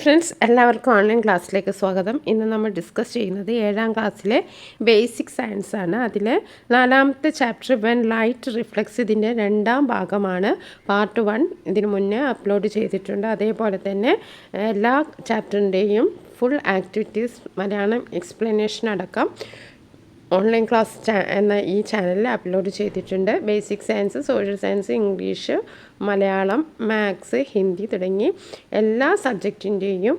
Friends, എല്ലാവർക്കും online ക്ലാസ്സിലേക്ക് സ്വാഗതം. ഇന്ന് നമ്മൾ ഡിസ്കസ് ചെയ്യുന്നത് 7ാം ക്ലാസ്സിലെ ബേസിക് സയൻസ് ആണ്. അതിൽ 4ാമത്തെ ചാപ്റ്റർ വെൻ ലൈറ്റ് റിഫ്ലെക്സ്, ഇതിൻ്റെ 2ാം ഭാഗമാണ്. പാർട്ട് 1 ഇതിന് മുന്നേ അപ്ലോഡ് ചെയ്തിട്ടുണ്ട്. അതേപോലെ തന്നെ എല്ലാ ചാപ്റ്ററിൻ്റെയും ഫുൾ ആക്ടിവിറ്റീസ് മലയാളം എക്സ്പ്ലനേഷൻ അടക്കം ഓൺലൈൻ ക്ലാസ് എന്ന ഈ ചാനലിൽ അപ്ലോഡ് ചെയ്തിട്ടുണ്ട്. Basic science, social science, English, Malayalam, maths, Hindi തുടങ്ങി എല്ലാ സബ്ജക്റ്റിൻ്റെയും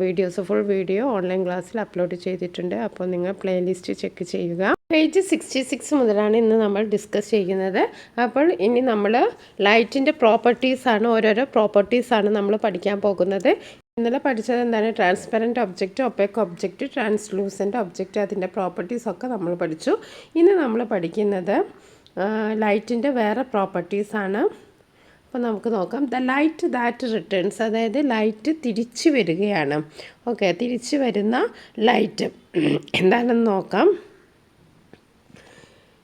വീഡിയോസ്, ഫുൾ വീഡിയോ ഓൺലൈൻ ക്ലാസ്സിൽ അപ്ലോഡ് ചെയ്തിട്ടുണ്ട്. അപ്പോൾ നിങ്ങൾ പ്ലേലിസ്റ്റ് ചെക്ക് ചെയ്യുക. പേജ് 66 മുതലാണ് ഇന്ന് നമ്മൾ ഡിസ്കസ് ചെയ്യുന്നത്. അപ്പോൾ ഇനി നമ്മൾ ലൈറ്റിൻ്റെ പ്രോപ്പർട്ടീസാണ്, ഓരോരോ പ്രോപ്പർട്ടീസാണ് നമ്മൾ പഠിക്കാൻ പോകുന്നത്. ഇന്നലെ പഠിച്ചത് എന്താണ്? Transparent object, opaque object, translucent object, അതിൻ്റെ പ്രോപ്പർട്ടീസൊക്കെ നമ്മൾ പഠിച്ചു. ഇന്ന് നമ്മൾ പഠിക്കുന്നത് ലൈറ്റിൻ്റെ വേറെ പ്രോപ്പർട്ടീസാണ്. അപ്പോൾ നമുക്ക് നോക്കാം. ദ ലൈറ്റ് ദാറ്റ് റിട്ടേൺസ്, അതായത് ലൈറ്റ് തിരിച്ചു വരികയാണ്. ഓക്കെ, തിരിച്ചു വരുന്ന ലൈറ്റ് എന്താണെന്ന് നോക്കാം.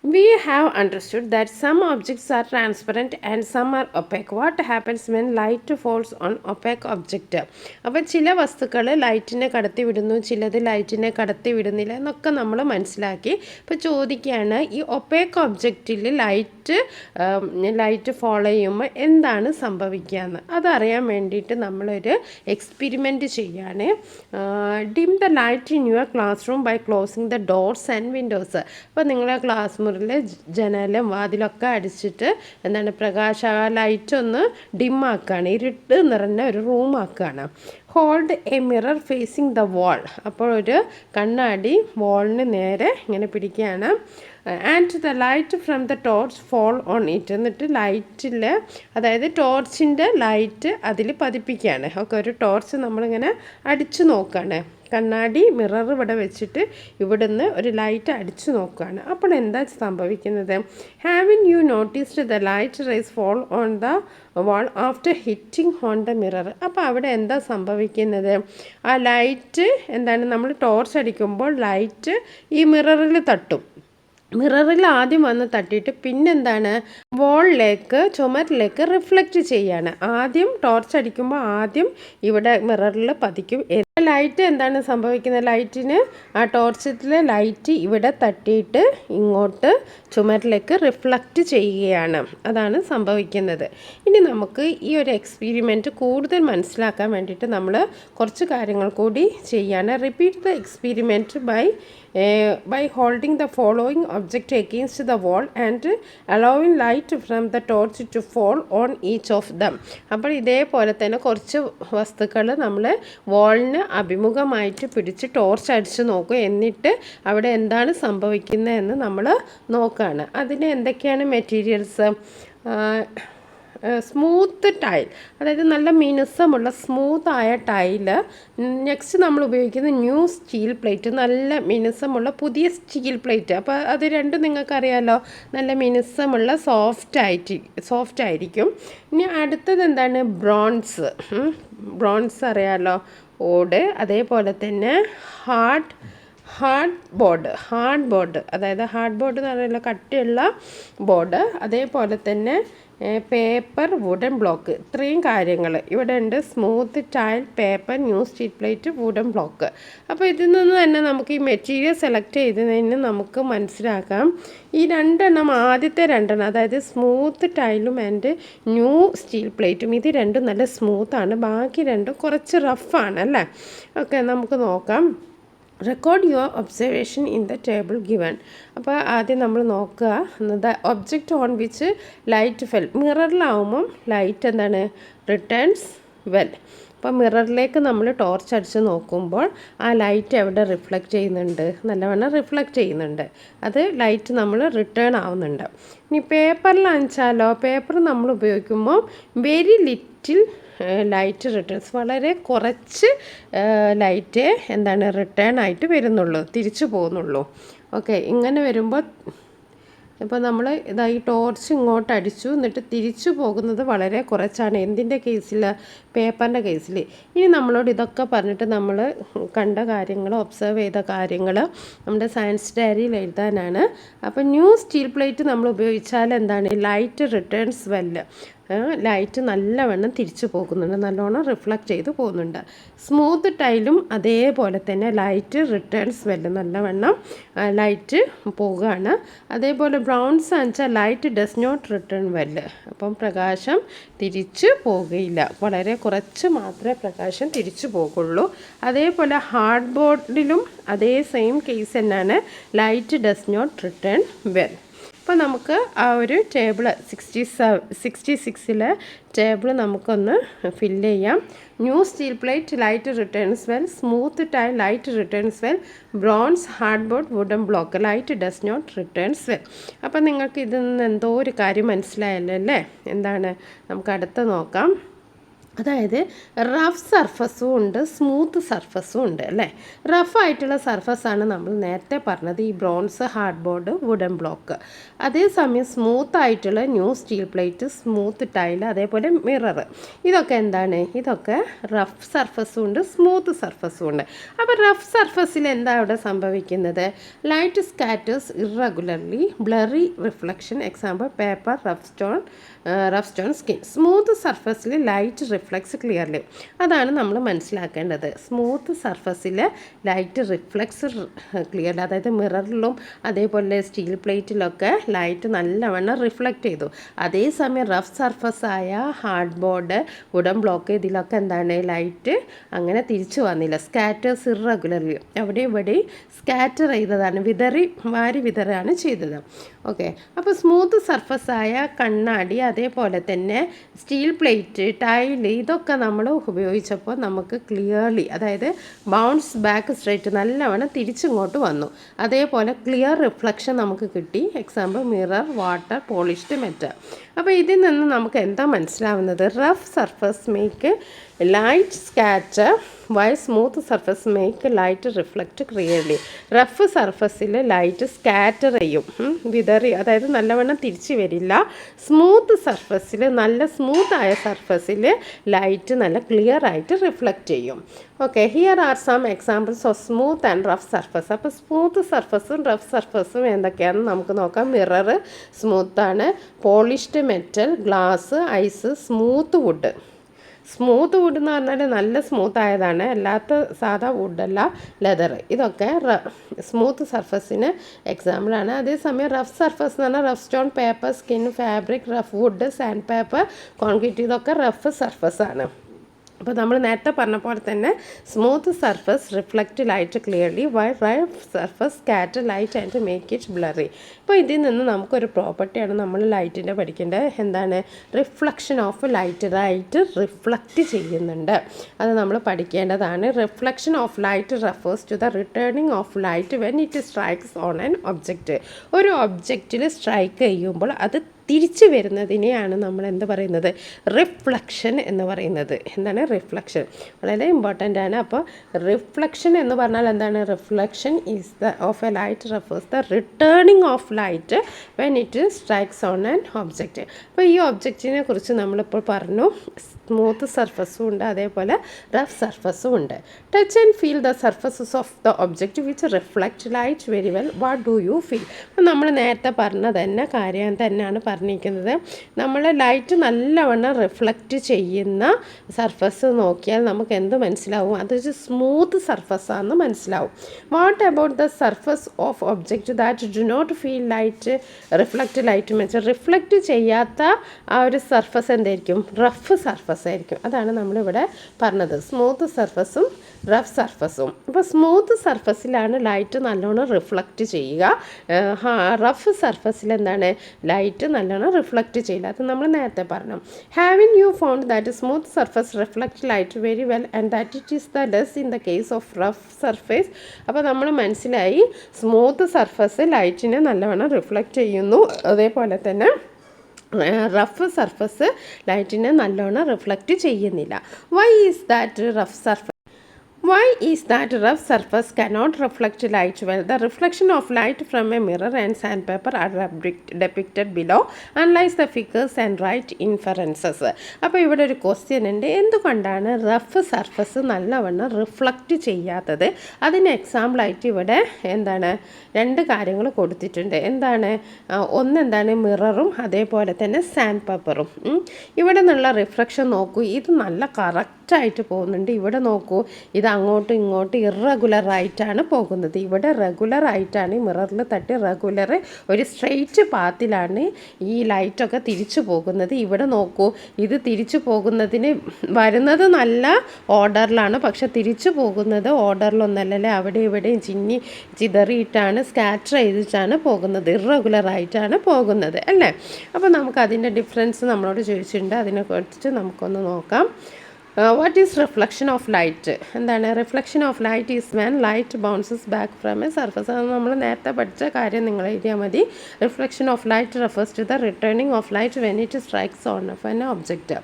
We have understood that some objects are transparent and some are opaque. What happens when light falls on opaque object? അപ്പോൾ ചില വസ്തുക്കൾ ലൈറ്റിനെ കടത്തി വിടുന്നു, ചിലത് ലൈറ്റിനെ കടത്തി വിടുന്നില്ല എന്നൊക്കെ നമ്മൾ മനസ്സിലാക്കി. ഇപ്പോൾ ചോദിക്കുകയാണ്, ഈ ഒപ്പേക്ക് ഒബ്ജക്റ്റിൽ ലൈറ്റ് ഫോളോ ചെയ്യുമ്പോൾ എന്താണ് സംഭവിക്കുകയെന്ന്. അതറിയാൻ വേണ്ടിയിട്ട് നമ്മളൊരു എക്സ്പെരിമെൻറ്റ് ചെയ്യാണ്. Dim the light in your classroom by closing the doors and windows. അപ്പോൾ നിങ്ങളെ ക്ലാസ് മുറിയിലെ ജനലും വാതിലൊക്കെ അടിച്ചിട്ട് എന്താണ് ലൈറ്റ് ഒന്ന് ഡിമ്മാക്കുകയാണ്, ഇരുട്ട് നിറഞ്ഞ ഒരു റൂമാക്കുകയാണ്. Hold a mirror facing the wall, അപ്പോൾ ഒരു കണ്ണാടി വാളിന് നേരെ ഇങ്ങനെ പിടിക്കുകയാണ്. And the light from the torch fall on it, എന്നിട്ട് ലൈറ്റിൽ, അതായത് ടോർച്ചിൻ്റെ ലൈറ്റ് അതിൽ പതിപ്പിക്കുകയാണ്. ഒക്കെ ഒരു ടോർച്ച് നമ്മളിങ്ങനെ അടിച്ചു നോക്കുകയാണ്. കണ്ണാടി മിറർ ഇവിടെ വെച്ചിട്ട് ഇവിടുന്ന് ഒരു ലൈറ്റ് അടിച്ചു നോക്കുകയാണ്. അപ്പോൾ എന്താ സംഭവിക്കുന്നത്? Having you noticed the light rays fall on the wall after hitting on the mirror. അപ്പോൾ അവിടെ എന്താ സംഭവിക്കുന്നത്? ആ ലൈറ്റ് എന്താണ്, നമ്മൾ ടോർച്ച് അടിക്കുമ്പോൾ ലൈറ്റ് ഈ മിററിൽ തട്ടും. മിററിൽ ആദ്യം വന്ന് തട്ടിയിട്ട് പിന്നെന്താണ്, വാളിലേക്ക്, ചുമരിലേക്ക് റിഫ്ലക്റ്റ് ചെയ്യാണ്. ആദ്യം ടോർച്ച് അടിക്കുമ്പോൾ ആദ്യം ഇവിടെ മിററിൽ പതിക്കും. ലൈറ്റ് എന്താണ് സംഭവിക്കുന്നത്? ലൈറ്റിന്, ആ ടോർച്ചിലെ ലൈറ്റ് ഇവിടെ തട്ടിയിട്ട് ഇങ്ങോട്ട് ചുമരിലേക്ക് റിഫ്ലക്റ്റ് ചെയ്യുകയാണ്. അതാണ് സംഭവിക്കുന്നത്. ഇനി നമുക്ക് ഈ ഒരു എക്സ്പെരിമെൻറ്റ് കൂടുതൽ മനസ്സിലാക്കാൻ വേണ്ടിയിട്ട് നമ്മൾ കുറച്ച് കാര്യങ്ങൾ കൂടി ചെയ്യാണ്. Repeat the experiment by holding the following object against the wall and allowing light from the torch to fall on each of them. അപ്പോൾ ഇതേപോലെ തന്നെ കുറച്ച് വസ്തുക്കൾ നമ്മൾ വാളിന് അഭിമുഖമായിട്ട് പിടിച്ച് ടോർച്ച് അടിച്ച് നോക്കും. എന്നിട്ട് അവിടെ എന്താണ് സംഭവിക്കുന്നതെന്ന് നമ്മൾ നോക്കുകയാണ്. അതിന് എന്തൊക്കെയാണ് മെറ്റീരിയൽസ്? സ്മൂത്ത് ടൈൽ, അതായത് നല്ല മിനുസമുള്ള സ്മൂത്തായ ടൈല്. നെക്സ്റ്റ് നമ്മൾ ഉപയോഗിക്കുന്ന ന്യൂ സ്റ്റീൽ പ്ലേറ്റ്, നല്ല മിനുസമുള്ള പുതിയ സ്റ്റീൽ പ്ലേറ്റ്. അപ്പോൾ അത് രണ്ടും നിങ്ങൾക്കറിയാമല്ലോ, നല്ല മിനുസമുള്ള സോഫ്റ്റ് ആയിരിക്കും. ഇനി അടുത്തത് എന്താണ്? ബ്രോൺസ് അറിയാമല്ലോ, ഓട്. അതേപോലെ തന്നെ ഹാർഡ് ബോർഡ്, അതായത് ഹാർഡ് ബോർഡ് എന്ന് പറയുന്നത് കട്ടിയുള്ള ബോർഡ്. അതേപോലെ തന്നെ പേപ്പർ, വുഡൻ ബ്ലോക്ക്. ഇത്രയും കാര്യങ്ങൾ ഇവിടെ ഉണ്ട്. Smooth tile, paper, new steel plate, wooden block. അപ്പോൾ ഇതിൽ നിന്ന് തന്നെ നമുക്ക് ഈ മെറ്റീരിയൽ സെലക്ട് ചെയ്തതിന് നമുക്ക് മനസ്സിലാക്കാം, ഈ ആദ്യത്തെ രണ്ടെണ്ണം, അതായത് സ്മൂത്ത് ടൈലും ആൻഡ് ന്യൂ സ്റ്റീൽ പ്ലേറ്റും, ഇത് രണ്ടും നല്ല സ്മൂത്താണ്. ബാക്കി രണ്ടും കുറച്ച് റഫാണ് അല്ലേ. ഓക്കെ, നമുക്ക് നോക്കാം. Record your observation in the table given. അപ്പോൾ ആദ്യം നമ്മൾ നോക്കുക, the object on which light fell. മിററിലാവുമ്പം ലൈറ്റ് എന്താണ്? Returns well. അപ്പോൾ മിററിലേക്ക് നമ്മൾ ടോർച്ച് അടിച്ച് നോക്കുമ്പോൾ ആ ലൈറ്റ് എവിടെ റിഫ്ലക്റ്റ് ചെയ്യുന്നുണ്ട്? നല്ലവണ്ണം റിഫ്ലക്റ്റ് ചെയ്യുന്നുണ്ട്. അത് ലൈറ്റ് നമ്മൾ റിട്ടേൺ ആവുന്നുണ്ട്. ഇനി പേപ്പറിലാണെച്ചാലോ, പേപ്പർ നമ്മൾ ഉപയോഗിക്കുമ്പോൾ വെരി ലിറ്റിൽ ലൈറ്റ് റിട്ടേൺസ്, വളരെ കുറച്ച് ലൈറ്റ് എന്താണ് റിട്ടേൺ ആയിട്ട് വരുന്നുള്ളൂ, തിരിച്ചു പോകുന്നുള്ളൂ. ഓക്കെ, ഇങ്ങനെ വരുമ്പോൾ ഇപ്പോൾ നമ്മൾ ഈ ടോർച്ച് ഇങ്ങോട്ട് അടിച്ചു, എന്നിട്ട് തിരിച്ചു പോകുന്നത് വളരെ കുറച്ചാണ്. എന്തിൻ്റെ കേസിൽ? പേപ്പറിൻ്റെ കേസിൽ. ഇനി നമ്മളോട് ഇതൊക്കെ പറഞ്ഞിട്ട് നമ്മൾ കണ്ട കാര്യങ്ങൾ, ഒബ്സർവ് ചെയ്ത കാര്യങ്ങൾ നമ്മുടെ സയൻസ് ഡയറിയിൽ എഴുതാനാണ്. അപ്പോൾ ന്യൂ സ്റ്റീൽ പ്ലേറ്റ് നമ്മൾ ഉപയോഗിച്ചാൽ എന്താണ്? Light returns well. ലൈറ്റ് നല്ലവണ്ണം തിരിച്ചു പോകുന്നുണ്ട്, നല്ലോണം റിഫ്ലക്റ്റ് ചെയ്ത് പോകുന്നുണ്ട്. സ്മൂത്ത് ടൈലും അതേപോലെ തന്നെ ലൈറ്റ് റിട്ടേൺസ് വെല്ല്, നല്ലവണ്ണം ലൈറ്റ് പോകുകയാണ്. അതേപോലെ ബ്രൗൺസ് ആണെച്ചാൽ light does not return well, അപ്പം പ്രകാശം തിരിച്ചു പോകുകയില്ല, വളരെ കുറച്ച് മാത്രമേ പ്രകാശം തിരിച്ചു പോകുള്ളൂ. അതേപോലെ ഹാർഡ് ബോർഡിലും അതേ സെയിം കേസ് തന്നെയാണ്, light does not return well. അപ്പോൾ നമുക്ക് ആ ഒരു ടേബിൾ 66 ടേബിൾ നമുക്കൊന്ന് ഫില്ല് ചെയ്യാം. New steel plate light returns well, smooth tile light returns well, bronze hard board wooden block light does not returns well. അപ്പം നിങ്ങൾക്ക് ഇതിൽ നിന്ന് എന്തോ ഒരു കാര്യം മനസ്സിലായല്ലോ അല്ലേ? എന്താണ്, നമുക്ക് അടുത്ത നോക്കാം. അതായത് റഫ് സർഫസും ഉണ്ട്, സ്മൂത്ത് സർഫസും ഉണ്ട് അല്ലേ? റഫായിട്ടുള്ള സർഫസാണ് നമ്മൾ നേരത്തെ പറഞ്ഞത്, ഈ bronze hard board wooden block. അതേസമയം സ്മൂത്ത് ആയിട്ടുള്ള new steel plate, smooth tile, അതേപോലെ മിറർ, ഇതൊക്കെ എന്താണ്? ഇതൊക്കെ റഫ് സർഫസും ഉണ്ട്, സ്മൂത്ത് സർഫസും ഉണ്ട്. അപ്പോൾ റഫ് സർഫസിൽ എന്താ അവിടെ സംഭവിക്കുന്നത്? Light scatters irregularly, blurry reflection, example paper, rough stone skin. Smooth സർഫസിൽ ലൈറ്റ് റിഫ്ലക്സ് ക്ലിയർലി, അതാണ് നമ്മൾ മനസ്സിലാക്കേണ്ടത്. സ്മൂത്ത് സർഫസിൽ ലൈറ്റ് റിഫ്ലക്സ് ക്ലിയർലി, അതായത് മിററിലും അതേപോലെ സ്റ്റീൽ പ്ലേറ്റിലൊക്കെ ലൈറ്റ് നല്ലവണ്ണം റിഫ്ലക്റ്റ് ചെയ്തു. അതേസമയം റഫ് സർഫസായ ഹാർഡ് ബോർഡ് വുഡൻ ബ്ലോക്ക് ഇതിലൊക്കെ എന്താണ്? ലൈറ്റ് അങ്ങനെ തിരിച്ചു വന്നില്ല, സ്കാറ്റേഴ്സ് ഇറഗുലർലി, അവിടെ ഇവിടെ സ്കാറ്റർ ചെയ്തതാണ്, വാരി വിതറാണ് ചെയ്തത്. ഓക്കെ, അപ്പോൾ സ്മൂത്ത് സർഫസായ കണ്ണാടി, അതേപോലെ തന്നെ സ്റ്റീൽ പ്ലേറ്റ്, ടൈല്, ഇതൊക്കെ നമ്മൾ ഉപയോഗിച്ചപ്പോൾ നമുക്ക് ക്ലിയർലി, അതായത് ബൗൺസ് ബാക്ക് സ്ട്രൈറ്റ്, നല്ലവണ്ണം തിരിച്ചിങ്ങോട്ട് വന്നു. അതേപോലെ ക്ലിയർ റിഫ്ലക്ഷൻ നമുക്ക് കിട്ടി, example mirror, water, polished metal. അപ്പോൾ ഇതിൽ നിന്ന് നമുക്ക് എന്താ മനസ്സിലാവുന്നത്? Rough surface make light scatter while smooth surface make light reflect clearly. Rough സർഫസിൽ ലൈറ്റ് സ്കാറ്റർ ചെയ്യും, വിതറി, അതായത് നല്ലവണ്ണം തിരിച്ചു വരില്ല. സ്മൂത്ത് സർഫസിൽ, നല്ല സ്മൂത്തായ സർഫസിൽ ലൈറ്റ് നല്ല ക്ലിയർ ആയിട്ട് റിഫ്ലക്റ്റ് ചെയ്യും. Okay, here are some examples of smooth and rough surface. അപ്പോൾ സ്മൂത്ത് സർഫസും റഫ് സർഫസും എന്തൊക്കെയാണെന്ന് നമുക്ക് നോക്കാം. മിറർ സ്മൂത്താണ്, polished metal, glass, ice, smooth wood. Smooth wood എന്ന് പറഞ്ഞാൽ നല്ല സ്മൂത്ത് ആയതാണ്, അല്ലാത്ത സാധാ വുഡല്ല, ലെതർ. ഇതൊക്കെ സ്മൂത്ത് സർഫസിന് എക്സാമ്പിളാണ്. അതേസമയം റഫ് സർഫസ് എന്ന് പറഞ്ഞാൽ rough stone, paper, skin, fabric, rough wood, sand paper, concrete, ഇതൊക്കെ റഫ് സർഫസാണ്. അപ്പോൾ നമ്മൾ നേരത്തെ പറഞ്ഞ പോലെ തന്നെ smooth surface reflect light clearly, while rough surface scatter light and make it blurry. അപ്പോൾ ഇതിൽ നിന്ന് നമുക്കൊരു പ്രോപ്പർട്ടിയാണ് നമ്മൾ ലൈറ്റിൻ്റെ പഠിക്കേണ്ടത്. എന്താണ്? Reflection of light, light reflect ചെയ്യുന്നുണ്ട്, അത് നമ്മൾ പഠിക്കേണ്ടതാണ്. Reflection of light refers to the returning of light when it strikes on an object. ഒരു ഒബ്ജക്റ്റിൽ സ്ട്രൈക്ക് ചെയ്യുമ്പോൾ അത് തിരിച്ചു വരുന്നതിനെയാണ് നമ്മൾ എന്ത് പറയുന്നത്? റിഫ്ലക്ഷൻ എന്ന് പറയുന്നത്. എന്താണ് റിഫ്ലക്ഷൻ? വളരെ ഇമ്പോർട്ടൻ്റ് ആണ്. അപ്പോൾ റിഫ്ലക്ഷൻ എന്ന് പറഞ്ഞാൽ എന്താണ്? Reflection is the of A light refers the returning of light when it strikes on an object. അപ്പോൾ ഈ ഒബ്ജക്റ്റിനെ കുറിച്ച് നമ്മളിപ്പോൾ പറഞ്ഞു. സ്മൂത്ത് സർഫസും ഉണ്ട്, അതേപോലെ റഫ് സർഫസും ഉണ്ട്. Touch and feel the surfaces of the object which reflect light very well. What do you feel? അപ്പോൾ നമ്മൾ നേരത്തെ പറഞ്ഞ തന്നെ കാര്യം തന്നെയാണ് പറഞ്ഞിരിക്കുന്നത്. നമ്മൾ ലൈറ്റ് നല്ലവണ്ണം റിഫ്ലക്റ്റ് ചെയ്യുന്ന സർഫസ് നോക്കിയാൽ നമുക്ക് എന്ത് മനസ്സിലാവും? അതൊരു സ്മൂത്ത് സർഫസാണെന്ന് മനസ്സിലാവും. What about the surface of object that do not feel light reflect light means reflect ചെയ്യാത്ത ആ ഒരു സർഫസ് എന്തായിരിക്കും? റഫ് സർഫസ് ആയിരിക്കും. അതാണ് നമ്മളിവിടെ പറഞ്ഞത്, സ്മൂത്ത് സർഫസും റഫ് സർഫസും. അപ്പോൾ സ്മൂത്ത് സർഫസിലാണ് ലൈറ്റ് നല്ലോണം റിഫ്ലക്റ്റ് ചെയ്യുക. റഫ് സർഫസിൽ എന്താണ്? ലൈറ്റ് നല്ലോണം റിഫ്ലക്റ്റ് ചെയ്യില്ല. അത് നമ്മൾ നേരത്തെ പറഞ്ഞു. ഹാവിൻ U found that smooth surface reflect light very well and that it is the less in the case of rough surface. അപ്പോൾ നമ്മൾ മനസ്സിലായി, സ്മൂത്ത് സർഫസ് ലൈറ്റിനെ നല്ലവണ്ണം റിഫ്ലക്റ്റ് ചെയ്യുന്നു, അതേപോലെ തന്നെ റഫ് സർഫസ് ലൈറ്റിനെ നല്ലോണം റിഫ്ലക്റ്റ് ചെയ്യുന്നില്ല. Why is that rough surface? Why is that rough surface cannot reflect light well? The reflection of light from a mirror and sandpaper are depicted below. Analyze the figures and write inferences. അപ്പോൾ ഇവിടെ ഒരു question ഉണ്ട്, എന്തുകൊണ്ടാണ് rough surface നല്ലവണ്ണം reflect ചെയ്യാത്തത്? അതിന് എക്സാമ്പിളായിട്ട് ഇവിടെ എന്താണ് രണ്ട് കാര്യങ്ങൾ കൊടുത്തിട്ടുണ്ട്. എന്താണ് ഒന്നെന്താണ് മിററും അതേപോലെ തന്നെ സാൻഡ് പേപ്പറും. ഇവിടെ നിന്നുള്ള റിഫ്ലക്ഷൻ നോക്കൂ, ഇത് നല്ല കറക്റ്റായിട്ട് പോകുന്നുണ്ട്. ഇവിടെ നോക്കൂ, ഇത് അങ്ങോട്ടും ഇങ്ങോട്ടും ഇറഗുലറായിട്ടാണ് പോകുന്നത്. ഇവിടെ റെഗുലറായിട്ടാണ് മിററിൽ തട്ടി റെഗുലർ ഒരു സ്ട്രെയിറ്റ് പാത്തിലാണ് ഈ ലൈറ്റൊക്കെ തിരിച്ചു പോകുന്നത്. ഇവിടെ നോക്കൂ, ഇത് തിരിച്ചു പോകുന്നതിന് വരുന്നത് നല്ല ഓർഡറിലാണ്, പക്ഷെ തിരിച്ചു പോകുന്നത് ഓർഡറിലൊന്നല്ലല്ലേ, അവിടെ ഇവിടെയും ചിതറിയിട്ടാണ് സ്കാറ്റർ ചെയ്തിട്ടാണ് പോകുന്നത്, ഇറഗുലറായിട്ടാണ് പോകുന്നത് അല്ലേ. അപ്പോൾ നമുക്ക് അതിൻ്റെ ഡിഫറൻസ് നമ്മളോട് ചോദിച്ചിട്ടുണ്ട്, അതിനെക്കുറിച്ച് നമുക്കൊന്ന് നോക്കാം. What is reflection of light? എന്താണ് reflection of light? Is when light bounces back from a surface. അത് നമ്മൾ നേരത്തെ പഠിച്ച കാര്യം നിങ്ങൾ എഴുതിയാൽ മതി. Reflection of light refers to the returning of light when it strikes on of an object.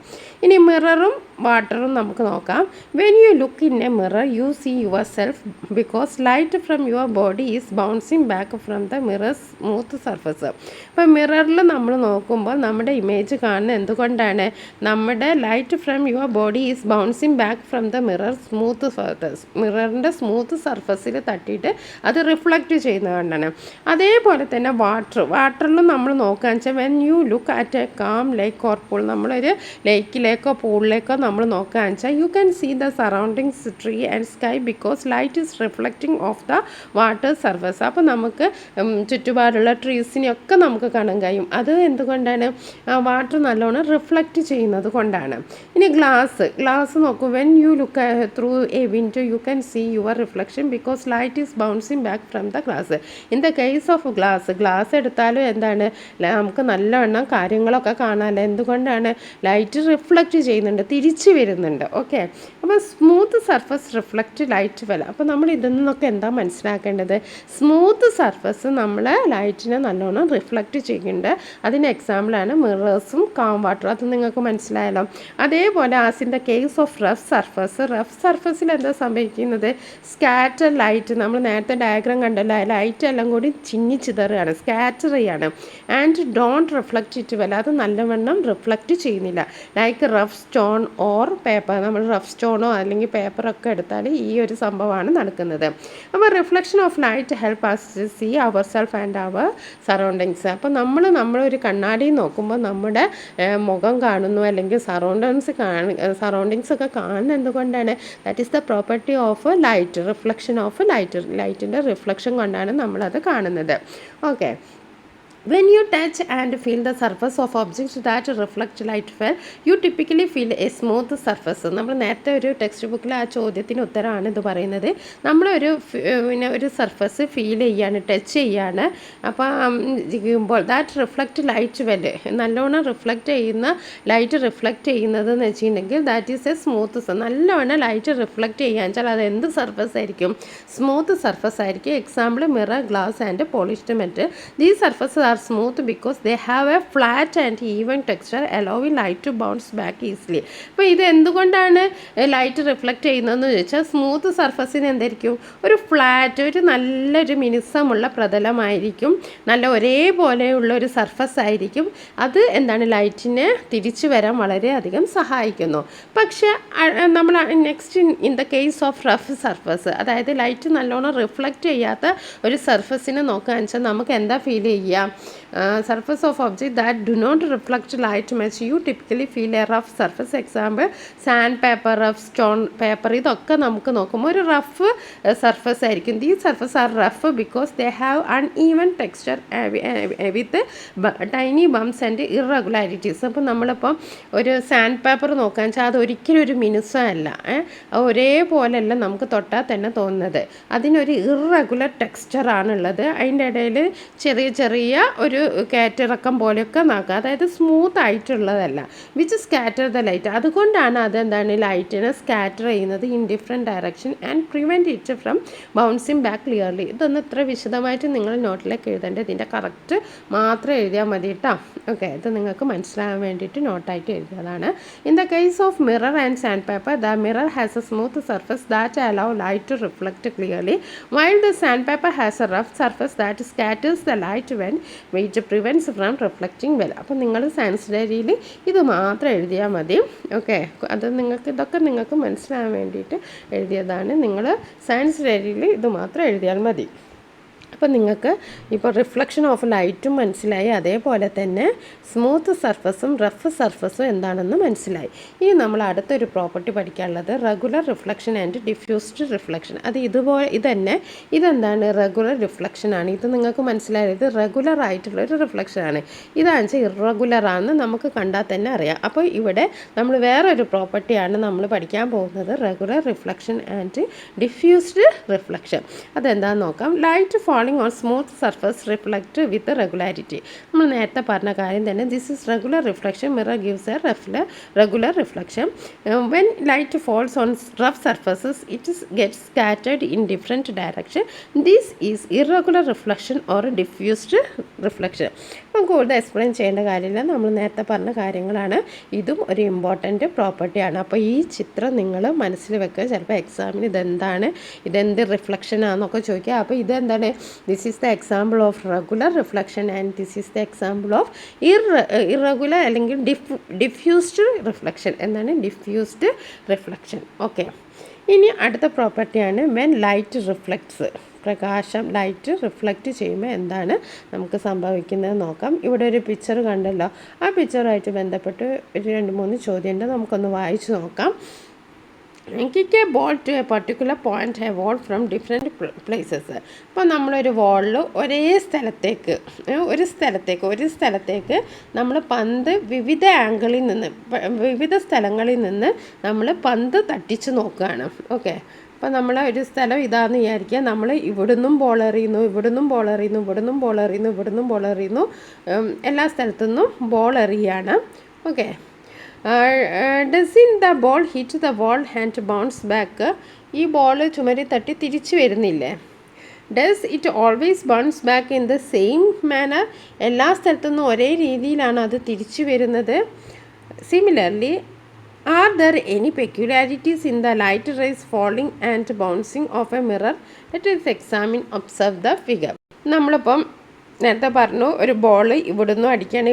ഇനി മിററും വാട്ടറും നമുക്ക് നോക്കാം. When you look in a mirror you see yourself because light from your body is bouncing back from the mirror smooth surface. അപ്പോൾ മിററിൽ നമ്മൾ നോക്കുമ്പോൾ നമ്മുടെ ഇമേജ് കാണുന്നത് എന്തുകൊണ്ടാണ്? നമ്മുടെ light from your body is bouncing back from the mirror smooth surface, മിററിൻ്റെ smooth സർഫസിൽ തട്ടിയിട്ട് അത് റിഫ്ലക്റ്റ് ചെയ്യുന്നതുകൊണ്ടാണ്. അതേപോലെ തന്നെ വാട്ടറിലും നമ്മൾ നോക്കുകയെന്ന് വെച്ചാൽ when you look at a calm lake or pool, നമ്മളൊരു ലേക്കിലേക്കോ പൂളിലേക്കോ നമ്മൾ നോക്കുകയെന്ന് വെച്ചാൽ you can see the surroundings tree and sky because light is reflecting off the water surface. അപ്പോൾ നമുക്ക് ചുറ്റുപാടുള്ള ട്രീസിനെയൊക്കെ നമുക്ക് കാണാൻ കഴിയും. അത് എന്തുകൊണ്ടാണ്? വാട്ടർ നല്ലോണം റിഫ്ലക്റ്റ് ചെയ്യുന്നത് കൊണ്ടാണ്. ഇനി ഗ്ലാസ് നോക്കൂ. When you look through a window you can see your reflection because light is bouncing back from the glass. In the case of glass എടുത്താലും എന്താണ് നമുക്ക് നല്ലവണ്ണം കാര്യങ്ങളൊക്കെ കാണാമല്ലോ. എന്തുകൊണ്ടാണ്? ലൈറ്റ് റിഫ്ലക്റ്റ് ചെയ്യുന്നുണ്ട്, തിരിച്ചു വരുന്നുണ്ട്. ഓക്കെ, അപ്പോൾ smooth surface reflect light well. അപ്പോൾ നമ്മൾ ഇതിൽ നിന്നൊക്കെ എന്താ മനസ്സിലാക്കേണ്ടത്? സ്മൂത്ത് സർഫസ് നമ്മൾ ലൈറ്റിനെ നല്ലോണം റിഫ്ലക്റ്റ് ചെയ്യുന്നുണ്ട്. അതിന് എക്സാമ്പിളാണ് മിറേഴ്സും കാം വാട്ടറും. അത് നിങ്ങൾക്ക് മനസ്സിലായല്ലോ. അതേപോലെ as in the case of rough സർഫസിൽ എന്താ സംഭവിക്കുന്നത്? സ്കാറ്റർ ലൈറ്റ്, നമ്മൾ നേരത്തെ ഡയഗ്രാം കണ്ടല്ലോ, ലൈറ്റ് എല്ലാം കൂടി ചിതറുകയാണ്, സ്കാറ്റർ ചെയ്യാണ്. And don't reflect it well, അത് നല്ലവണ്ണം റിഫ്ലക്റ്റ് ചെയ്യുന്നില്ല. Like rough stone or paper, നമ്മൾ റഫ് സ്റ്റോണോ അല്ലെങ്കിൽ പേപ്പറൊക്കെ എടുത്താൽ ഈ ഒരു സംഭവമാണ് നടക്കുന്നത്. അപ്പോൾ reflection of light help us to see ourselves and our surroundings. അപ്പോൾ നമ്മളൊരു കണ്ണാടി നോക്കുമ്പോൾ നമ്മുടെ മുഖം കാണുന്നു, അല്ലെങ്കിൽ സറൗണ്ടിങ്സ് ഒക്കെ കാണുന്നത് എന്തുകൊണ്ടാണ്? That is the property of light, reflection of ലൈറ്റിൻ്റെ റിഫ്ലക്ഷൻ കൊണ്ടാണ് നമ്മളത് കാണുന്നത്. Okay, when you touch and feel the surface of objects that reflect light well you typically feel a smooth surface. നമ്മൾ നേരത്തെ ഒരു ടെക്സ്റ്റ് ബുക്കിൽ ആ ചോദ്യത്തിന് ഉത്തരമാണ് ഇത് പറയുന്നത്. നമ്മളൊരു ഒരു സർഫസ് ഫീൽ ചെയ്യാണ്, ടച്ച് ചെയ്യാണ്. അപ്പോൾ ദാറ്റ് റിഫ്ലക്റ്റ് ലൈറ്റ് വെൽ, നല്ലോണം ലൈറ്റ് റിഫ്ലക്റ്റ് ചെയ്യുന്നത് എന്ന് വെച്ചിട്ടുണ്ടെങ്കിൽ ദാറ്റ് ഈസ് എ സ്മൂത്ത്. നല്ലോണം ലൈറ്റ് റിഫ്ലക്റ്റ് ചെയ്യാന്ന് വെച്ചാൽ അത് എന്ത് സർഫസ് ആയിരിക്കും? സ്മൂത്ത് സർഫസ് ആയിരിക്കും. Example mirror, glass and polished metal. These surface are smooth because they have a flat and even texture allowing light to bounce back easily. അപ്പോൾ ഇത് എന്തുകൊണ്ടാണ് ലൈറ്റ് റിഫ്ലക്റ്റ് ചെയ്യുന്നതെന്ന് ചോദിച്ചാൽ സ്മൂത്ത് സർഫസിന് എന്തായിരിക്കും? ഒരു ഫ്ലാറ്റ്, ഒരു നല്ലൊരു മിനുസമുള്ള പ്രതലമായിരിക്കും, നല്ല ഒരേപോലെയുള്ള ഒരു സർഫസ് ആയിരിക്കും. അത് എന്താണ് ലൈറ്റിനെ തിരിച്ചു വരാൻ വളരെയധികം സഹായിക്കുന്നു. പക്ഷേ നമ്മൾ next in the case of rough surface, അതായത് ലൈറ്റ് നല്ലോണം റിഫ്ലക്റ്റ് ചെയ്യാത്ത ഒരു സർഫസിനെ നോക്കുകയെന്ന് വെച്ചാൽ നമുക്ക് എന്താ ഫീൽ ചെയ്യുക? surface of object that do not reflect light much you typically feel a rough surface. example sand paper, rough stone paper, ഇതൊക്കെ നമുക്ക് നോക്കുമ്പോൾ ഒരു റഫ് സർഫസ് ആയിരിക്കും. these surfaces are rough because they have uneven texture with tiny bumps and irregularities. അപ്പോൾ നമ്മളിപ്പം ഒരു sand paper നോക്കുകയെന്ന് വെച്ചാൽ അത് ഒരിക്കലും ഒരു മിനുസമല്ല, ഒരേപോലെയല്ല നമുക്ക് തൊട്ടാൽ തന്നെ തോന്നുന്നത്. അതിനൊരു ഇറഗുലർ ടെക്സ്ചറാണുള്ളത്. അതിൻ്റെ ഇടയിൽ ചെറിയ ഒരു കയറ്റിറക്കം പോലെയൊക്കെ നോക്കുക, അതായത് സ്മൂത്ത് ആയിട്ടുള്ളതല്ല. വിച്ച് സ്കാറ്റർ ദ ലൈറ്റ്, അതുകൊണ്ടാണ് അതെന്താണ് ലൈറ്റിനെ സ്കാറ്റർ ചെയ്യുന്നത് in different direction and prevent it from bouncing back clearly. ഇതൊന്ന് ഇത്ര വിശദമായിട്ട് നിങ്ങൾ നോട്ടിലേക്ക് എഴുതേണ്ടത്, ഇതിൻ്റെ കറക്റ്റ് മാത്രം എഴുതിയാൽ മതി കേട്ടോ. ഓക്കെ, ഇത് നിങ്ങൾക്ക് മനസ്സിലാകാൻ വേണ്ടിയിട്ട് നോട്ടായിട്ട് എഴുതിയതാണ്. In the case of mirror and sand paper, the mirror has a smooth surface that allow light to reflect clearly, while the sand paper has a rough surface that scatters the light when which prevents from reflecting well. അപ്പോൾ നിങ്ങൾ science ഡയറിയിൽ ഇത് മാത്രം എഴുതിയാൽ മതി. Okay, അത് ഇതൊക്കെ നിങ്ങൾക്ക് മനസ്സിലാകാൻ വേണ്ടിയിട്ട് എഴുതിയതാണ്. നിങ്ങൾ സയൻസ് ഡയറിയിൽ ഇത് മാത്രം എഴുതിയാൽ മതി. അപ്പോൾ നിങ്ങൾക്ക് ഇപ്പോൾ റിഫ്ലക്ഷൻ ഓഫ് ലൈറ്റും മനസ്സിലായി, അതേപോലെ തന്നെ സ്മൂത്ത് സർഫസും റഫ് സർഫസും എന്താണെന്ന് മനസ്സിലായി. ഇനി നമ്മൾ അടുത്തൊരു പ്രോപ്പർട്ടി പഠിക്കാനുള്ളത് regular reflection and diffused reflection. അത് ഇതന്നെ ഇതെന്താണ് റെഗുലർ റിഫ്ലക്ഷനാണ്. ഇത് നിങ്ങൾക്ക് മനസ്സിലായത് ഇത് റെഗുലർ ആയിട്ടുള്ളൊരു റിഫ്ലക്ഷനാണ്. ഇതാണെന്ന് വെച്ചാൽ ഇറഗുലറാണെന്ന് നമുക്ക് കണ്ടാൽ തന്നെ അറിയാം. അപ്പോൾ ഇവിടെ നമ്മൾ വേറൊരു പ്രോപ്പർട്ടിയാണ് നമ്മൾ പഠിക്കാൻ പോകുന്നത്, regular reflection and diffused reflection. അതെന്താണെന്ന് നോക്കാം. Light falling on smooth surface reflect with regularity. നമ്മൾ നേരത്തെ പറഞ്ഞ കാര്യം തന്നെ, this is regular reflection. Mirror gives A regular reflection. When light falls on rough surfaces it gets scattered in different direction. This is irregular reflection or diffused reflection. നമുക്ക് കൂടുതൽ explain ചെയ്യേണ്ട കാര്യമില്ല, നമ്മൾ നേരത്തെ പറഞ്ഞ കാര്യങ്ങളാണ്. ഇതും ഒരു ഇമ്പോർട്ടൻറ്റ് പ്രോപ്പർട്ടിയാണ്. അപ്പോൾ ഈ ചിത്രം നിങ്ങൾ മനസ്സിൽ വെക്കുക. ചിലപ്പോൾ എക്സാമിന് ഇതെന്ത് റിഫ്ലക്ഷനാണെന്നൊക്കെ ചോദിക്കുക. അപ്പോൾ ഇതെന്താണ്, this is the example of regular reflection and this is the example of irregular അല്ലെങ്കിൽ diffused reflection. എന്താണ് diffused reflection? ഓക്കെ, ഇനി അടുത്ത പ്രോപ്പർട്ടിയാണ് when light reflects. പ്രകാശം ലൈറ്റ് റിഫ്ലക്റ്റ് ചെയ്യുമ്പോൾ എന്താണ് നമുക്ക് സംഭവിക്കുന്നത് നോക്കാം. ഇവിടെ ഒരു പിക്ചർ കണ്ടല്ലോ, ആ പിക്ചറുമായിട്ട് ബന്ധപ്പെട്ട് ഒരു 2-3 ചോദ്യമുണ്ട്, നമുക്കൊന്ന് വായിച്ച് നോക്കാം. Kick a ball to a particular point evolve from different places. ഇപ്പോൾ നമ്മളൊരു ബോളിൽ ഒരു സ്ഥലത്തേക്ക് നമ്മൾ പന്ത് വിവിധ സ്ഥലങ്ങളിൽ നിന്ന് നമ്മൾ പന്ത് തട്ടിച്ച് നോക്കുകയാണ്. ഓക്കെ, അപ്പോൾ നമ്മൾ ഒരു സ്ഥലം ഇതാണെന്ന് വിചാരിക്കുക, നമ്മൾ ഇവിടുന്നും ബോൾ എറിയുന്നു, എല്ലാ സ്ഥലത്തുനിന്നും ബോൾ എറിയുകയാണ്. Okay, doesn't the ball hit the wall and bounce back. ഈ ബോൾ ചുമരി തട്ടി തിരിച്ചു വരുന്നില്ലേ? Does it always bounce back in the same manner. എല്ലാ സ്ഥലത്തുനിന്നും ഒരേ രീതിയിലാണ് അത് തിരിച്ചു വരുന്നത്. Similarly, are there any peculiarities in the light rays falling and bouncing off a mirror? Let us examine observe the figure. നമ്മളിപ്പം നേരത്തെ പറഞ്ഞു, ഒരു ബോൾ ഇവിടുന്നും അടിക്കുകയാണ്,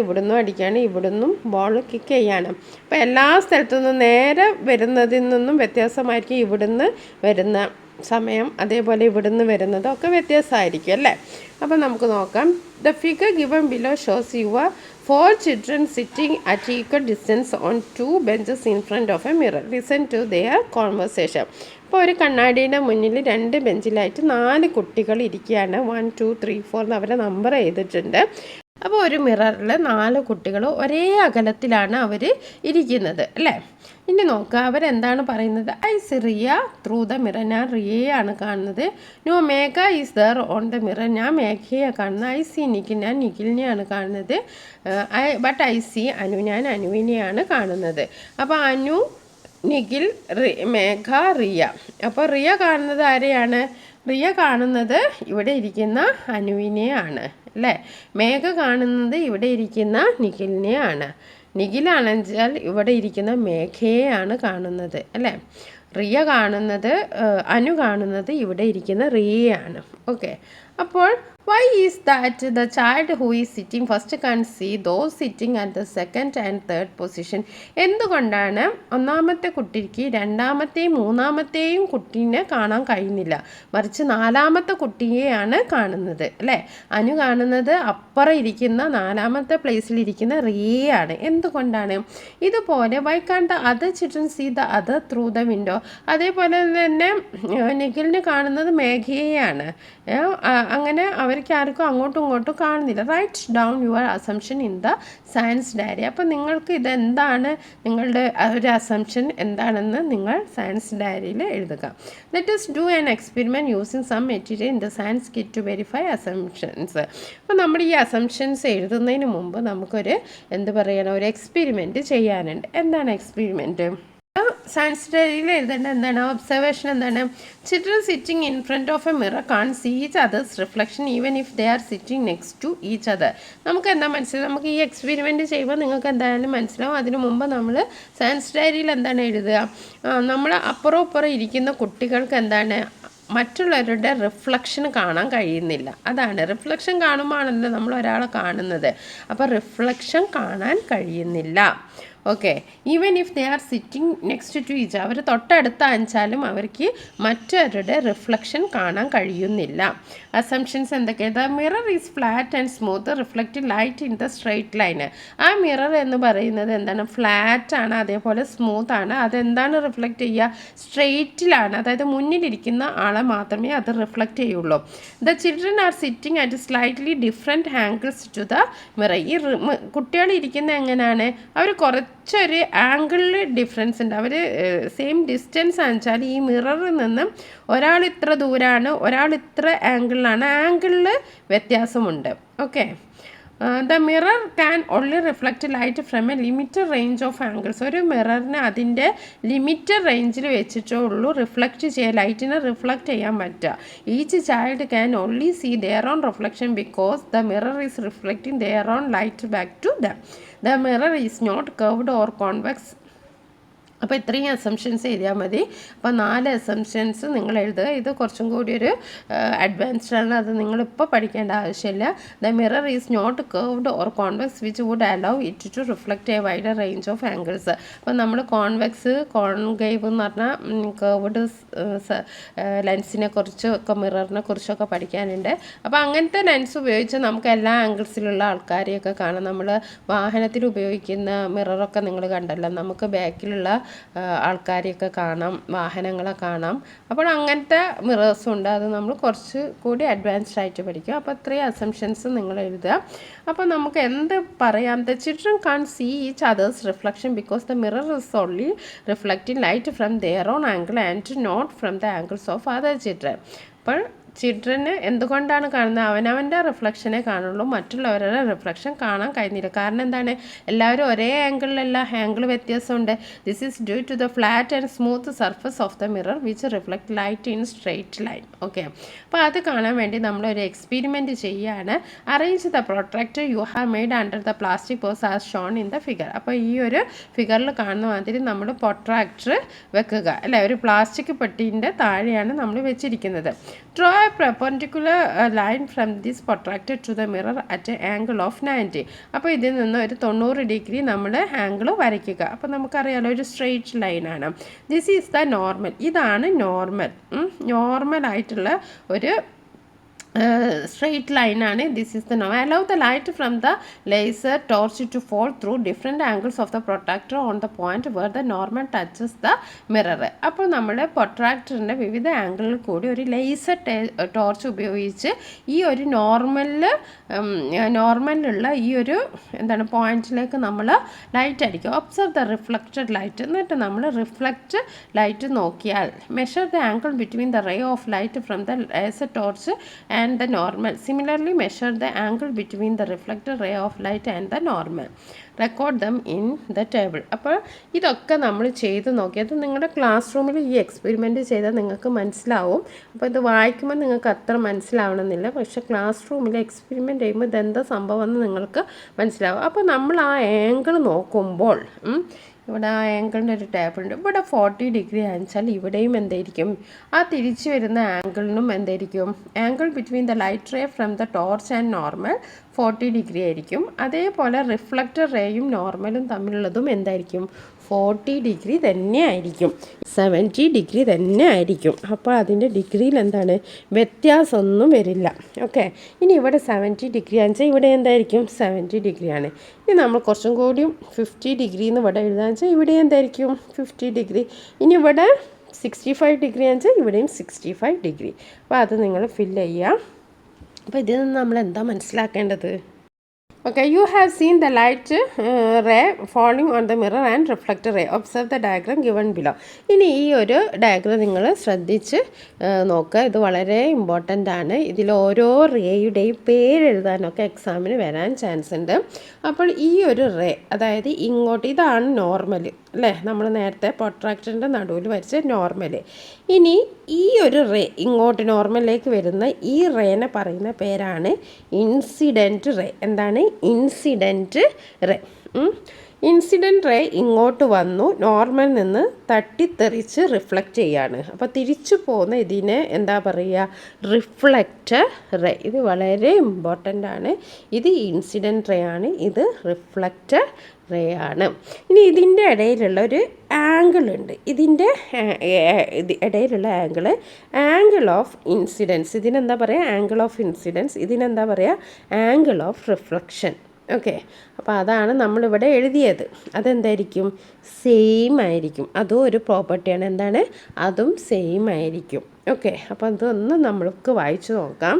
ബോൾ കിക്ക് ചെയ്യാണ്. അപ്പോൾ എല്ലാ സ്ഥലത്തുനിന്നും നേരെ വരുന്നതിൽ നിന്നും വ്യത്യാസമായിരിക്കും ഇവിടുന്ന് വരുന്ന സമയം, അതേപോലെ ഇവിടുന്ന് വരുന്നതൊക്കെ വ്യത്യാസമായിരിക്കും അല്ലേ. അപ്പോൾ നമുക്ക് നോക്കാം. The figure given below shows your 4 children sitting at equal distance on 2 benches in front of a mirror. Listen to their conversation. ഇപ്പോൾ ഒരു കണ്ണാടിയുടെ മുന്നിൽ 2 ബെഞ്ചിലായിട്ട് 4 കുട്ടികൾ ഇരിക്കുകയാണ്. 1 2 3 4 എന്ന് അവരെ നമ്പർ ചെയ്തിട്ടുണ്ട്. അപ്പോൾ ഒരു മിററിൽ 4 കുട്ടികൾ ഒരേ അകലത്തിലാണ് അവർ ഇരിക്കുന്നത് അല്ലേ. ഇനി നോക്കുക, അവരെന്താണ് പറയുന്നത്? I see Riya through the mirror. ഞാൻ റിയയാണ് കാണുന്നത്. No Megha is there on the mirror. ഞാൻ മേഘയെ കാണുന്നത്. I see Nikhil. ഞാൻ നിഖിലിനെയാണ് കാണുന്നത്. But I see Anu. ഞാൻ അനുവിനെയാണ് കാണുന്നത്. അപ്പോൾ അനു, നിഖിൽ, മേഘ, റിയ. അപ്പോൾ റിയ കാണുന്നത് ആരെയാണ്? റിയ കാണുന്നത് ഇവിടെ ഇരിക്കുന്ന അനുവിനെയാണ് അല്ലേ. മേഘ കാണുന്നത് ഇവിടെ ഇരിക്കുന്ന നിഖിലിനെയാണ്. നിഖിലാണെച്ചാൽ ഇവിടെ ഇരിക്കുന്ന മേഘയെയാണ് കാണുന്നത് അല്ലേ. റിയ കാണുന്നത്, അനു കാണുന്നത് ഇവിടെ ഇരിക്കുന്ന റിയയാണ്. ഓക്കെ, അപ്പോൾ why is that the child who is sitting first can see those sitting at the second and third position? എന്തുകൊണ്ടാണ് ഒന്നാമത്തെ കുട്ടിക്ക് രണ്ടാമത്തെയും മൂന്നാമത്തെയും കുട്ടീനെ കാണാൻ കഴിയുന്നില്ല, മറിച്ച് 4ാമത്തെ കുട്ടിയെയാണ് കാണുന്നത് അല്ലേ. അനു കാണുന്നത് അപ്പുറം ഇരിക്കുന്ന 4ാമത്തെ പ്ലേസിലിരിക്കുന്ന റിയയാണ്. എന്തുകൊണ്ടാണ്? ഇതുപോലെ why can't the other children see the other through the window? അതേപോലെ തന്നെ നിഖിലിന് കാണുന്നത് മേഘയെയാണ്. അങ്ങനെ അവർ അവർക്ക് ആർക്കും അങ്ങോട്ടും ഇങ്ങോട്ടും കാണുന്നില്ല. Write down your assumption in the science diary. അപ്പോൾ നിങ്ങൾക്ക് ഇതെന്താണ്, നിങ്ങളുടെ ഒരു അസംഷൻ എന്താണെന്ന് നിങ്ങൾ സയൻസ് ഡയറിയിൽ എഴുതുക. Let us do an experiment using some material in the science kit to verify assumptions. അപ്പോൾ നമ്മൾ ഈ അസംഷൻസ് എഴുതുന്നതിന് മുമ്പ് നമുക്കൊരു ഒരു എക്സ്പെരിമെൻറ്റ് ചെയ്യാനുണ്ട്. എന്താണ് എക്സ്പെരിമെൻറ്റ്? സയൻസ് ഡയറിയിൽ എഴുതേണ്ട എന്താണ്? ഒബ്സർവേഷൻ എന്താണ്? Children sitting in front of a mirror can see each others reflection even if they are sitting next to each other. നമുക്ക് എന്താ മനസ്സിലാവും? നമുക്ക് ഈ എക്സ്പെരിമെൻറ്റ് ചെയ്യുമ്പോൾ നിങ്ങൾക്ക് എന്തായാലും മനസ്സിലാവും. അതിനു മുമ്പ് നമ്മൾ സയൻസ് ഡയറിയിൽ എന്താണ് എഴുതുക? നമ്മൾ അപ്പുറം ഇരിക്കുന്ന കുട്ടികൾക്ക് എന്താണ്, മറ്റുള്ളവരുടെ റിഫ്ലക്ഷൻ കാണാൻ കഴിയുന്നില്ല. അതാണ് റിഫ്ലക്ഷൻ കാണുമ്പോഴാണല്ലോ നമ്മൾ ഒരാളെ കാണുന്നത്. അപ്പോൾ റിഫ്ലക്ഷൻ കാണാൻ കഴിയുന്നില്ല. Okay, even if they are sitting next to each, അവർ തൊട്ടടുത്ത് അയച്ചാലും അവർക്ക് മറ്റവരുടെ റിഫ്ലക്ഷൻ കാണാൻ കഴിയുന്നില്ല. അസംഷൻസ് എന്തൊക്കെയാണ്? The mirror is flat and smooth reflecting light in the straight line. ആ മിറർ എന്ന് പറയുന്നത് എന്താണ്? ഫ്ലാറ്റ് ആണ്, അതേപോലെ സ്മൂത്ത് ആണ്. അതെന്താണ് റിഫ്ലക്റ്റ് ചെയ്യുക? സ്ട്രെയിറ്റിലാണ്, അതായത് മുന്നിലിരിക്കുന്ന ആളെ മാത്രമേ അത് റിഫ്ലക്റ്റ് ചെയ്യുള്ളൂ. The children are sitting at slightly different angles to the mirror. ഈ കുട്ടികൾ ഇരിക്കുന്നത് എങ്ങനെയാണ്? അവർ കുറച്ചൊരു ആംഗിളിൽ ഡിഫറൻസ് ഉണ്ട്. അവർ സെയിം ഡിസ്റ്റൻസ് ആണെച്ചാൽ ഈ മിററിൽ നിന്നും ഒരാൾ ഇത്ര ദൂരമാണ്, ഒരാൾ ഇത്ര ആംഗിളിലാണ്, ആംഗിളിൽ വ്യത്യാസമുണ്ട്. Okay, the mirror can only reflect light from A limited range of angles. ഒരു മിററിന് അതിൻ്റെ ലിമിറ്റഡ് റേഞ്ചിൽ വെച്ചിട്ടേ ഉള്ളൂ ലൈറ്റിനെ റിഫ്ലക്റ്റ് ചെയ്യാൻ പറ്റുക. Each child can only see their own reflection because the mirror is reflecting their own light back to them. The mirror is not curved or convex. അപ്പോൾ ഇത്രയും assumptions എഴുതിയാൽ മതി. അപ്പോൾ 4 അസംഷൻസ് നിങ്ങൾ എഴുതുക. ഇത് കുറച്ചും കൂടി ഒരു അഡ്വാൻസ്ഡ് ആണ്, അത് നിങ്ങളിപ്പോൾ പഠിക്കേണ്ട ആവശ്യമില്ല. The mirror is not curved or convex which would allow it to reflect a wider range of angles. അപ്പോൾ നമ്മൾ കോൺവെക്സ്, കോൺകേവ് എന്ന് പറഞ്ഞാൽ കർവ്ഡ് ലെൻസിനെ കുറിച്ചൊക്കെ മിററിനെ കുറിച്ചൊക്കെ പഠിക്കാനുണ്ട്. അപ്പോൾ അങ്ങനത്തെ ലെൻസ് ഉപയോഗിച്ച് നമുക്ക് എല്ലാ ആംഗിൾസിലുള്ള ആൾക്കാരെയൊക്കെ കാണാം. നമ്മൾ വാഹനത്തിൽ ഉപയോഗിക്കുന്ന മിററൊക്കെ നിങ്ങൾ കണ്ടല്ലോ, നമുക്ക് ബാക്കിലുള്ള ആൾക്കാരെയൊക്കെ കാണാം, വാഹനങ്ങളെ കാണാം. അപ്പോൾ അങ്ങനത്തെ മിറേഴ്സും ഉണ്ട്. അത് നമ്മൾ കുറച്ച് കൂടി അഡ്വാൻസ്ഡ് ആയിട്ട് പഠിക്കും. അപ്പോൾ ഇത്രയും അസംഷൻസ് നിങ്ങൾ എഴുതുക. അപ്പോൾ നമുക്ക് എന്ത് പറയാം? The children can see each others reflection because the mirror is only reflecting light from their own angle and not from the angles of other children. അപ്പോൾ ചിൽഡ്രന് എന്തുകൊണ്ടാണ് കാണുന്നത്? അവനവൻ്റെ റിഫ്ലക്ഷനെ കാണുള്ളൂ, മറ്റുള്ളവരുടെ റിഫ്ലക്ഷൻ കാണാൻ കഴിയുന്നില്ല. കാരണം എന്താണ്? എല്ലാവരും ഒരേ ആംഗിളിലല്ല, ആംഗിൾ വ്യത്യാസമുണ്ട്. This is due to the flat and smooth surface of the mirror which reflect light in straight line. Okay, അപ്പോൾ അത് കാണാൻ വേണ്ടി നമ്മളൊരു എക്സ്പെരിമെൻറ്റ് ചെയ്യുകയാണ്. Arrange the protractor you have made under the plastic box as shown in the figure. അപ്പോൾ ഈ ഒരു ഫിഗറിൽ കാണുന്ന മാതിരി നമ്മൾ പ്രൊട്രാക്ടർ വെക്കുക, അല്ലേ? ഒരു പ്ലാസ്റ്റിക് പെട്ടീൻ്റെ താഴെയാണ് നമ്മൾ വെച്ചിരിക്കുന്നത്. Draw a perpendicular line from this protractor to the mirror at an angle of 90. അപ്പോൾ ഇതിൽ നിന്ന് ഒരു 90 ഡിഗ്രി നമ്മൾ ആംഗിൾ വരയ്ക്കുക. അപ്പോൾ നമുക്കറിയാലോ ഒരു സ്ട്രെയിറ്റ് ലൈനാണ്. This is the normal. ഇതാണ് നോർമൽ ആയിട്ടുള്ള ഒരു straight line ആണ്. This is the normal. Allow the light from the laser torch to fall through different angles of the protractor on the point where the normal touches the mirror. അപ്പോൾ നമ്മുടെ പ്രൊട്രാക്ടറിൻ്റെ വിവിധ ആംഗിളിൽ കൂടി ഒരു laser torch ഉപയോഗിച്ച് ഈ ഒരു നോർമലിലുള്ള ഈ ഒരു പോയിന്റിലേക്ക് നമ്മൾ ലൈറ്റ് അടിക്കും. Observe the reflected light. എന്നിട്ട് നമ്മൾ റിഫ്ലക്റ്റ് ലൈറ്റ് നോക്കിയാൽ measure the angle between the ray of light from the laser torch and the normal. Similarly, measure the angle between the reflected ray of light and the normal. Record them in the table. അപ്പോൾ ഇതൊക്കെ നമ്മൾ ചെയ്ത് നോക്കിയത് നിങ്ങളുടെ class റൂമിൽ ഈ experiment ചെയ്താൽ നിങ്ങൾക്ക് മനസ്സിലാവും. അപ്പോൾ ഇത് വായിക്കുമ്പോൾ നിങ്ങൾക്ക് അത്ര മനസ്സിലാവണമെന്നില്ല, പക്ഷേ ക്ലാസ് റൂമിൽ എക്സ്പെരിമെൻറ്റ് ചെയ്യുമ്പോൾ ഇതെന്താ സംഭവം എന്ന് നിങ്ങൾക്ക് മനസ്സിലാവും. അപ്പോൾ നമ്മൾ ആ ആംഗിൾ നോക്കുമ്പോൾ ഇവിടെ ആ ആംഗിളിൻ്റെ ഒരു ടേബിൾ ഉണ്ട്. ഇവിടെ 40 ഡിഗ്രി ആണെച്ചാൽ ഇവിടെയും എന്തായിരിക്കും? ആ തിരിച്ചു വരുന്ന ആംഗിളിനും എന്തായിരിക്കും? Angle between the light ray from the torch and normal 40 degree ആയിരിക്കും. അതേപോലെ റിഫ്ലക്റ്റർ റേയും നോർമലും തമ്മിലുള്ളതും എന്തായിരിക്കും? 40 ഡിഗ്രി തന്നെ ആയിരിക്കും, 70 ഡിഗ്രി തന്നെ ആയിരിക്കും. അപ്പോൾ അതിൻ്റെ ഡിഗ്രിയിൽ എന്താണ്? വ്യത്യാസമൊന്നും വരില്ല. ഓക്കെ, ഇനി ഇവിടെ 70 ഡിഗ്രി ആണെച്ചാൽ ഇവിടെ എന്തായിരിക്കും? 70 ഡിഗ്രിയാണ്. ഇനി നമ്മൾ കുറച്ചും കൂടിയും 50 ഡിഗ്രി എന്ന് ഇവിടെ എഴുതാന്ന് വെച്ചാൽ ഇവിടെ എന്തായിരിക്കും? 50 ഡിഗ്രി. ഇനി ഇവിടെ 65 ഡിഗ്രി ആണെച്ചാൽ ഇവിടെയും 65 ഡിഗ്രി. അപ്പോൾ അത് നിങ്ങൾ ഫില്ല് ചെയ്യുക. അപ്പോൾ ഇതിൽ നിന്ന് നമ്മൾ എന്താ മനസ്സിലാക്കേണ്ടത്? Okay, you have seen the light ray falling on the mirror and reflected ray. Observe the diagram given below. ഇനി ഈ ഒരു ഡയഗ്രം നിങ്ങൾ ശ്രദ്ധിച്ച് നോക്കുക. ഇത് വളരെ ഇമ്പോർട്ടൻ്റ് ആണ്. ഇതിൽ ഓരോ റേയുടെയും പേരെഴുതാനൊക്കെ എക്സാമിന് വരാൻ ചാൻസ് ഉണ്ട്. അപ്പോൾ ഈ ഒരു റേ, അതായത് ഇങ്ങോട്ട്, ഇതാണ് നോർമൽ അല്ലേ, നമ്മൾ നേരത്തെ പ്രൊട്രാക്ടറിൻ്റെ നടുവിൽ വരച്ച നോർമൽ. ഇനി ഈ ഒരു റേ ഇങ്ങോട്ട് നോർമലിലേക്ക് വരുന്ന ഈ റേനെ പറയുന്ന പേരാണ് ഇൻസിഡൻറ്റ് റേ. എന്താണ് ഇൻസിഡൻറ്റ് റേ? ഇൻസിഡൻറ്റ് റേ ഇങ്ങോട്ട് വന്നു, നോർമൽ നിന്ന് തട്ടിത്തെറിച്ച് റിഫ്ലക്റ്റ് ചെയ്യാണ്. അപ്പോൾ തിരിച്ചു പോകുന്ന ഇതിനെ എന്താ പറയുക? Reflector ray. ഇത് വളരെ ഇമ്പോർട്ടൻ്റ് ആണ്. ഇത് ഇൻസിഡൻറ്റ് റേ ആണ്, ഇത് റിഫ്ലക്റ്റർ റേ ആണ്. ഇനി ഇതിൻ്റെ ഇടയിലുള്ള ഒരു ആംഗിൾ ഉണ്ട്. ഇതിൻ്റെ ഇടയിലുള്ള ആംഗിൾ ഓഫ് ഇൻസിഡൻസ്. ഇതിനെന്താ പറയുക? Angle of incidents. ഇതിനെന്താ പറയുക? Angle of reflection. ഓക്കെ, അപ്പോൾ അതാണ് നമ്മളിവിടെ എഴുതിയത്. അതെന്തായിരിക്കും? സെയിം ആയിരിക്കും. അതും ഒരു പ്രോപ്പർട്ടിയാണ്. എന്താണ്? അതും സെയിം ആയിരിക്കും. ഓക്കെ, അപ്പോൾ അതൊന്ന് നമ്മൾക്ക് വായിച്ചു നോക്കാം.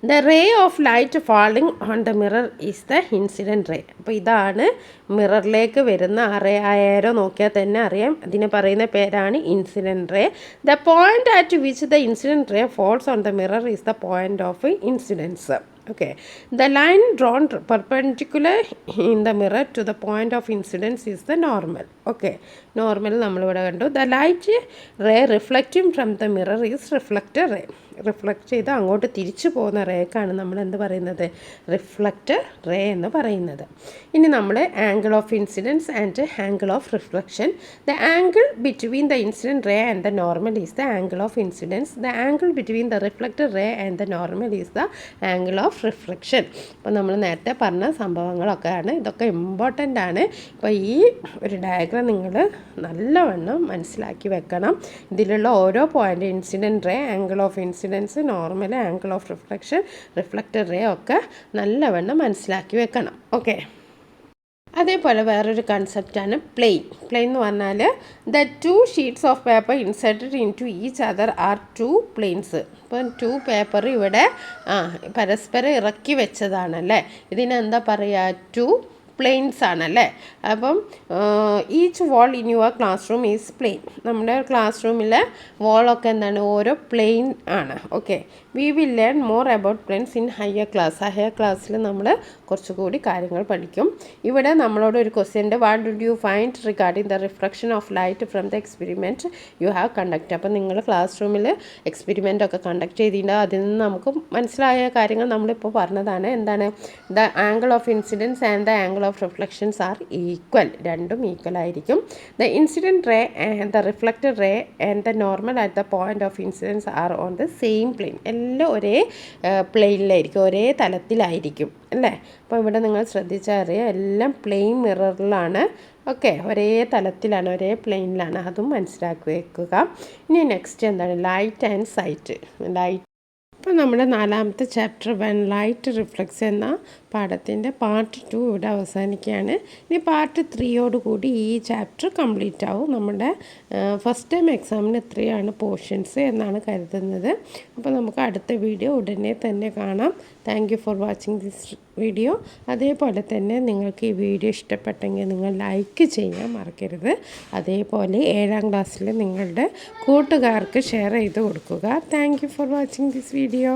The ray of light falling on the mirror is the incident ray. അപ്പോൾ ഇതാണ് മിററിലേക്ക് വരുന്ന ആരോ നോക്കിയാൽ തന്നെ അറിയാം, അതിന് പറയുന്ന പേരാണ് incident ray. The point at which the incident ray falls on the mirror is the point of incidence. Okay, the line drawn perpendicular in the mirror to the point of incidence is the normal. Okay, normal നമ്മളിവിടെ കണ്ടു. The light ray reflecting from the mirror is reflector ray. Reflect ചെയ്ത് അങ്ങോട്ട് തിരിച്ചു പോകുന്ന റേക്കാണ് നമ്മൾ എന്ത് പറയുന്നത്? Reflector ray എന്ന് പറയുന്നത്. ഇനി നമ്മൾ angle of incidence and angle of reflection. The angle between the incident ray and the normal is the angle of incidence. The angle between the reflector ray and the normal is the angle of reflection. അപ്പോൾ നമ്മൾ നേരത്തെ പറഞ്ഞ സംഭവങ്ങളൊക്കെയാണ്. ഇതൊക്കെ important ആണ്. ഇപ്പോൾ ഈ ഒരു diagram നിങ്ങൾ നല്ലവണ്ണം മനസ്സിലാക്കി വെക്കണം. ഇതിലുള്ള ഓരോ point, incident ray, angle of incidence, normal, angle of reflection, reflector ray ഒക്കെ നല്ലവണ്ണം മനസ്സിലാക്കി വെക്കണം. ഓക്കെ, അതേപോലെ വേറൊരു കൺസെപ്റ്റാണ് പ്ലെയിൻ. പ്ലെയിൻ എന്ന് പറഞ്ഞാൽ the 2 sheets of paper inserted into each other are 2 planes. ഇപ്പം 2 പേപ്പർ ഇവിടെ പരസ്പരം ഇറക്കി വെച്ചതാണല്ലേ. ഇതിനെന്താ പറയുക? 2 പ്ലെയിൻസ് ആണല്ലേ. അപ്പം each wall in your classroom is plane. നമ്മുടെ ക്ലാസ് റൂമിലെ വാളൊക്കെ എന്താണ്? ഓരോ പ്ലെയിൻ ആണ്. Okay, we will learn more about planes in higher class. Higher ക്ലാസ്സിൽ നമ്മൾ കുറച്ചുകൂടി കാര്യങ്ങൾ പഠിക്കും. ഇവിടെ നമ്മളോട് ഒരു ക്വസ്റ്റ്യൻ ഉണ്ട്. What did you find regarding the reflection of light from the experiment you have conduct. അപ്പം നിങ്ങൾ ക്ലാസ് റൂമിൽ എക്സ്പെരിമെൻ്റ് ഒക്കെ കണ്ടക്ട് ചെയ്തിട്ടുണ്ട്. അതിൽ നിന്ന് നമുക്ക് മനസ്സിലായ കാര്യങ്ങൾ നമ്മളിപ്പോൾ പറഞ്ഞതാണ്. എന്താണ്? The angle of incidence and the angle of reflections are equal. രണ്ടും ഈക്വൽ ആയിരിക്കും. The incident ray and the reflected ray and the normal at the point of incidence are on the same plane. എല്ലാം ഒരേ പ്ലെയിനിലായിരിക്കും, ഒരേ തലത്തിലായിരിക്കും അല്ലേ. അപ്പോൾ ഇവിടെ നിങ്ങൾ ശ്രദ്ധിച്ചാൽ അറിയാം, എല്ലാം പ്ലെയിൻ മിററിലാണ്. ഓക്കെ, ഒരേ തലത്തിലാണ്, ഒരേ പ്ലെയിനിലാണ്. അതും മനസ്സിലാക്കി വെക്കുക. ഇനി നെക്സ്റ്റ് എന്താണ്? Light and sight. ലൈറ്റ്. അപ്പോൾ നമ്മുടെ 4ാമത്തെ ചാപ്റ്റർ വെൻ ലൈറ്റ് റിഫ്ലക്ട്സ് എന്ന പാഠത്തിൻ്റെ പാർട്ട് 2 ഇവിടെ അവസാനിക്കുകയാണ്. ഇനി പാർട്ട് 3യോടുകൂടി ഈ ചാപ്റ്റർ കംപ്ലീറ്റ് ആവും. നമ്മുടെ ഫസ്റ്റ് ടൈം എക്സാമിന് 3 പോർഷൻസ് എന്നാണ് കരുതുന്നത്. അപ്പോൾ നമുക്ക് അടുത്ത വീഡിയോ ഉടനെ തന്നെ കാണാം. Thank you for watching this video. അതേപോലെ തന്നെ നിങ്ങൾക്ക് ഈ വീഡിയോ ഇഷ്ടപ്പെട്ടെങ്കിൽ നിങ്ങൾ ലൈക്ക് ചെയ്യാൻ മറക്കരുത്. അതേപോലെ 7ാം ക്ലാസ്സിൽ നിങ്ങളുടെ കൂട്ടുകാർക്ക് ഷെയർ ചെയ്ത് കൊടുക്കുക. Thank you for watching this video.